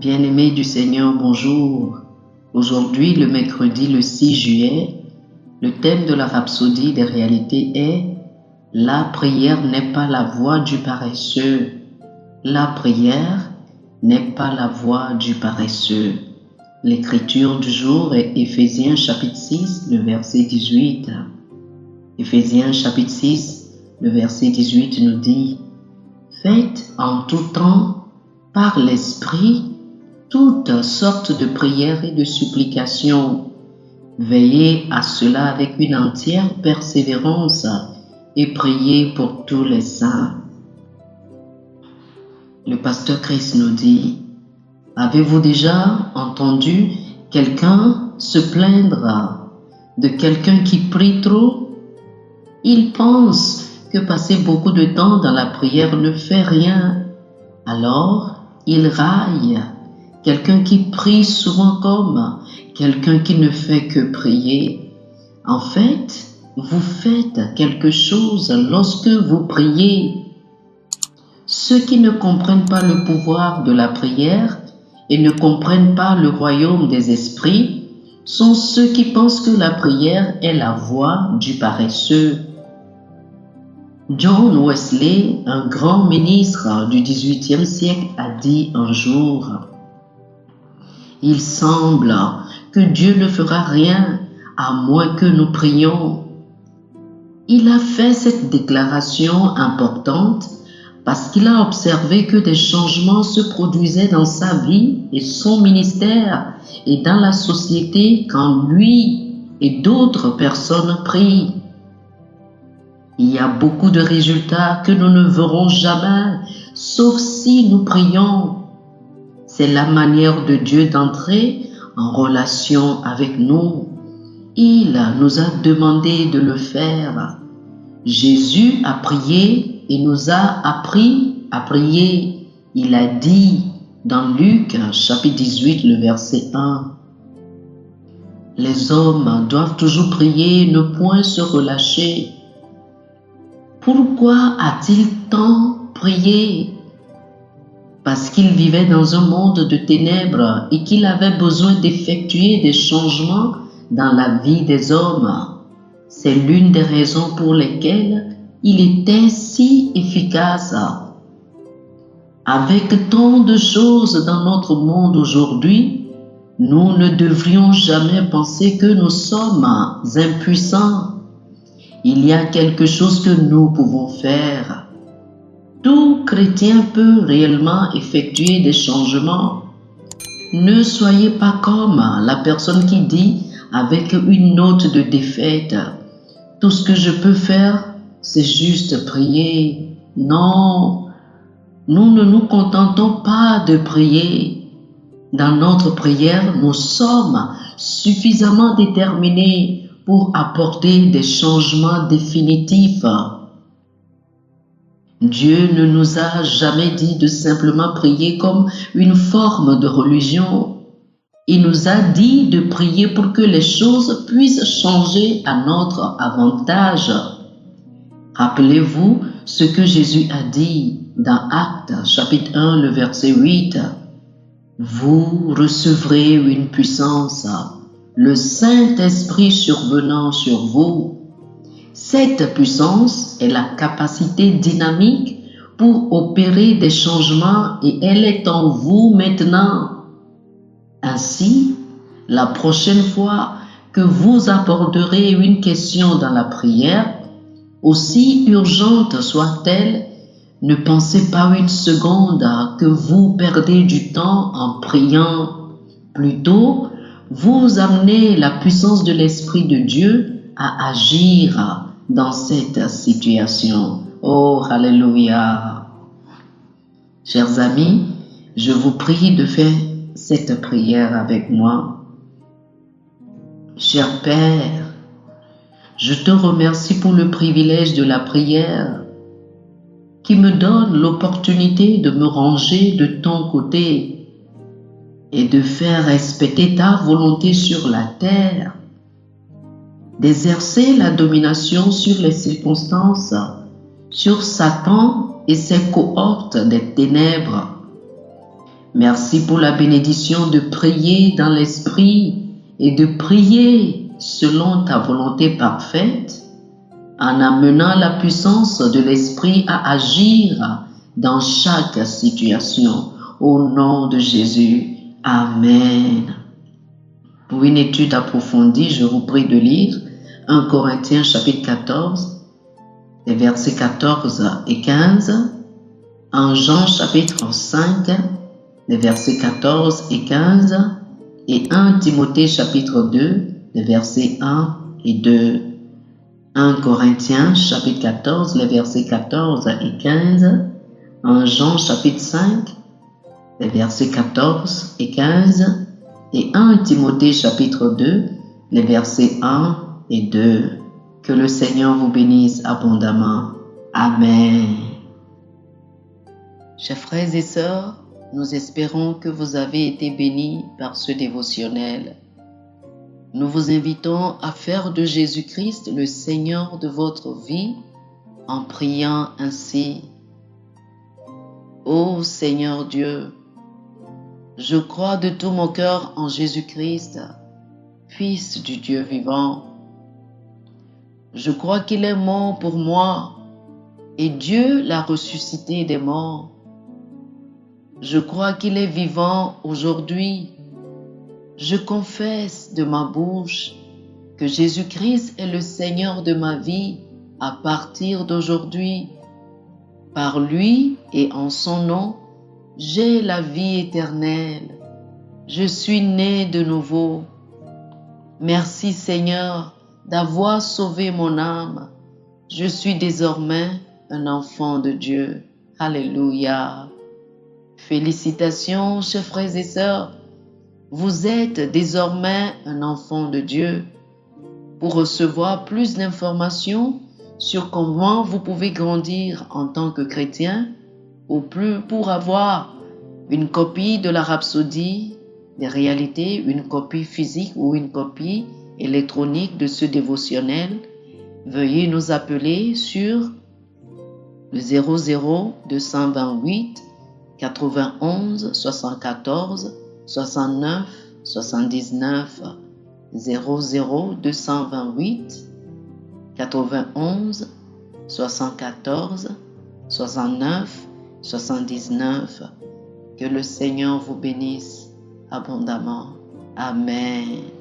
Bien-aimés du Seigneur, bonjour. Aujourd'hui, le mercredi le 6 juillet, le thème de la rhapsodie des réalités est « La prière n'est pas la voie du paresseux ». La prière n'est pas la voie du paresseux. L'écriture du jour est Éphésiens chapitre 6, le verset 18. Éphésiens chapitre 6, le verset 18 nous dit « Faites en tout temps, par l'Esprit, toutes sortes de prières et de supplications. Veillez à cela avec une entière persévérance et priez pour tous les saints. » Le pasteur Chris nous dit, avez-vous déjà entendu quelqu'un se plaindre de quelqu'un qui prie trop? Il pense que passer beaucoup de temps dans la prière ne fait rien. Alors, il raille quelqu'un qui prie souvent comme quelqu'un qui ne fait que prier. En fait, vous faites quelque chose lorsque vous priez. Ceux qui ne comprennent pas le pouvoir de la prière et ne comprennent pas le royaume des esprits sont ceux qui pensent que la prière est la voie du paresseux. John Wesley, un grand ministre du XVIIIe siècle, a dit un jour « Il semble que Dieu ne fera rien à moins que nous prions. » Il a fait cette déclaration importante parce qu'il a observé que des changements se produisaient dans sa vie et son ministère et dans la société quand lui et d'autres personnes prient. Il y a beaucoup de résultats que nous ne verrons jamais, sauf si nous prions. C'est la manière de Dieu d'entrer en relation avec nous. Il nous a demandé de le faire. Jésus a prié et nous a appris à prier. Il a dit dans Luc chapitre 18, le verset 1, « Les hommes doivent toujours prier, ne point se relâcher. » Pourquoi a-t-il tant prié? Parce qu'il vivait dans un monde de ténèbres et qu'il avait besoin d'effectuer des changements dans la vie des hommes. C'est l'une des raisons pour lesquelles il était si efficace. Avec tant de choses dans notre monde aujourd'hui, nous ne devrions jamais penser que nous sommes impuissants. Il y a quelque chose que nous pouvons faire. Tout chrétien peut réellement effectuer des changements. Ne soyez pas comme la personne qui dit avec une note de défaite, « Tout ce que je peux faire, c'est juste prier. » Non, nous ne nous contentons pas de prier. Dans notre prière, nous sommes suffisamment déterminés pour apporter des changements définitifs. Dieu ne nous a jamais dit de simplement prier comme une forme de religion. Il nous a dit de prier pour que les choses puissent changer à notre avantage. Rappelez-vous ce que Jésus a dit dans Actes chapitre 1, le verset 8. « Vous recevrez une puissance, le Saint-Esprit survenant sur vous. » Cette puissance est la capacité dynamique pour opérer des changements et elle est en vous maintenant. Ainsi, la prochaine fois que vous aborderez une question dans la prière, aussi urgente soit-elle, ne pensez pas une seconde que vous perdez du temps en priant. Plutôt, vous amenez la puissance de l'Esprit de Dieu à agir dans cette situation. Oh, alléluia! Chers amis, je vous prie de faire cette prière avec moi. Cher Père, je te remercie pour le privilège de la prière qui me donne l'opportunité de me ranger de ton côté et de faire respecter ta volonté sur la terre, d'exercer la domination sur les circonstances, sur Satan et ses cohortes des ténèbres. Merci pour la bénédiction de prier dans l'esprit et de prier selon ta volonté parfaite, en amenant la puissance de l'esprit à agir dans chaque situation. Au nom de Jésus. Amen. Pour une étude approfondie, je vous prie de lire 1 Corinthiens chapitre 14, les versets 14 et 15, 1 Jean chapitre 5, les versets 14 et 15, et 1 Timothée chapitre 2, les versets 1 et 2. 1 Corinthiens chapitre 14, les versets 14 et 15, 1 Jean chapitre 5, les versets 14 et 15, et 1 Timothée chapitre 2, les versets 1 et 2. Que le Seigneur vous bénisse abondamment. Amen. Chers frères et sœurs, nous espérons que vous avez été bénis par ce dévotionnel. Nous vous invitons à faire de Jésus-Christ le Seigneur de votre vie en priant ainsi. Ô Seigneur Dieu, je crois de tout mon cœur en Jésus-Christ, Fils du Dieu vivant. Je crois qu'il est mort pour moi et Dieu l'a ressuscité des morts. Je crois qu'il est vivant aujourd'hui. Je confesse de ma bouche que Jésus-Christ est le Seigneur de ma vie à partir d'aujourd'hui. Par lui et en son nom, j'ai la vie éternelle. Je suis né de nouveau. Merci Seigneur d'avoir sauvé mon âme. Je suis désormais un enfant de Dieu. Alléluia. Félicitations, chers frères et sœurs. Vous êtes désormais un enfant de Dieu. Pour recevoir plus d'informations sur comment vous pouvez grandir en tant que chrétien, ou plus pour avoir une copie de la Rhapsodie des réalités, une copie physique ou une copie électronique de ce dévotionnel, veuillez nous appeler sur le 00 228 91 74 69 79 00 228 91 74 69 79. Que le Seigneur vous bénisse abondamment. Amen.